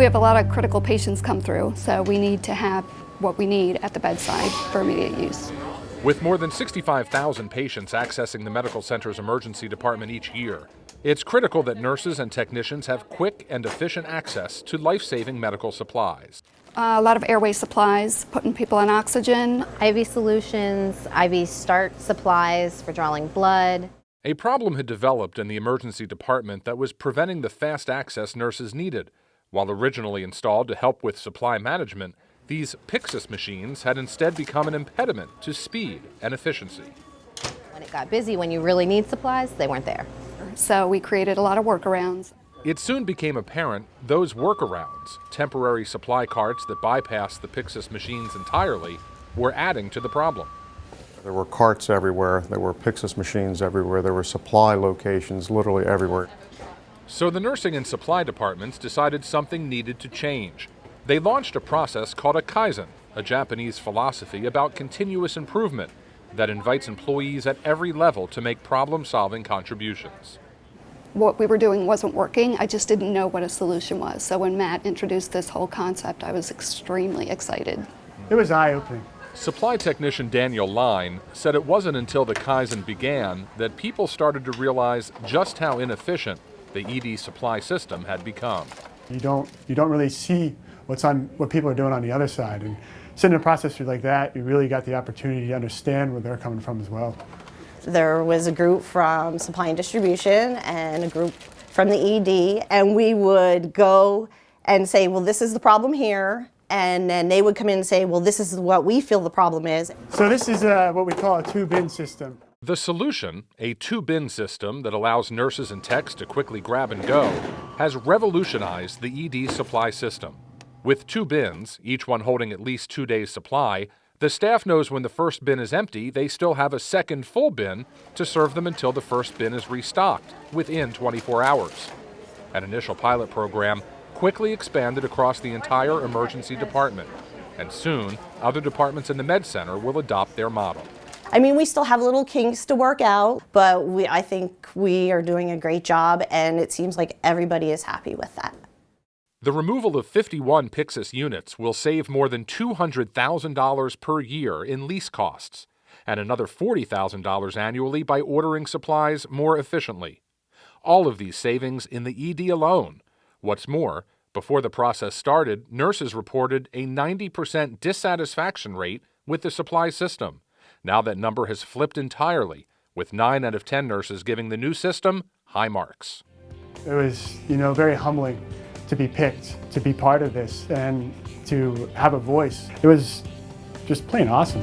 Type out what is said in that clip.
We have a lot of critical patients come through, so we need to have what we need at the bedside for immediate use. With more than 65,000 patients accessing the medical center's emergency department each year, it's critical that nurses and technicians have quick and efficient access to life-saving medical supplies. A lot of airway supplies, putting people on oxygen. IV solutions, IV start supplies for drawing blood. A problem had developed in the emergency department that was preventing the fast access nurses needed. While originally installed to help with supply management, these Pyxis machines had instead become an impediment to speed and efficiency. When it got busy, when you really need supplies, they weren't there. So we created a lot of workarounds. It soon became apparent those workarounds, temporary supply carts that bypassed the Pyxis machines entirely, were adding to the problem. There were carts everywhere, there were Pyxis machines everywhere, there were supply locations literally everywhere. So the nursing and supply departments decided something needed to change. They launched a process called a Kaizen, a Japanese philosophy about continuous improvement that invites employees at every level to make problem-solving contributions. What we were doing wasn't working. I just didn't know what a solution was. So when Matt introduced this whole concept, I was extremely excited. It was eye-opening. Supply technician Daniel Line said it wasn't until the Kaizen began that people started to realize just how inefficient the ED supply system had become. You don't really see what people are doing on the other side, and sitting in a process like that, you really got the opportunity to understand where they're coming from as well. There was a group from supply and distribution and a group from the ED, and we would go and say, well, this is the problem here, and then they would come in and say, well, this is what we feel the problem is. So this is what we call a two-bin system. The solution, a two-bin system that allows nurses and techs to quickly grab and go, has revolutionized the ED supply system. With 2 bins, each one holding at least 2 days' supply, the staff knows when the first bin is empty, they still have a second full bin to serve them until the first bin is restocked within 24 hours. An initial pilot program quickly expanded across the entire emergency department, and soon other departments in the Med Center will adopt their model. I mean, we still have little kinks to work out, but I think we are doing a great job, and it seems like everybody is happy with that. The removal of 51 Pyxis units will save more than $200,000 per year in lease costs, and another $40,000 annually by ordering supplies more efficiently. All of these savings in the ED alone. What's more, before the process started, nurses reported a 90% dissatisfaction rate with the supply system. Now that number has flipped entirely, with 9 out of 10 nurses giving the new system high marks. It was, very humbling to be picked, to be part of this, and to have a voice. It was just plain awesome.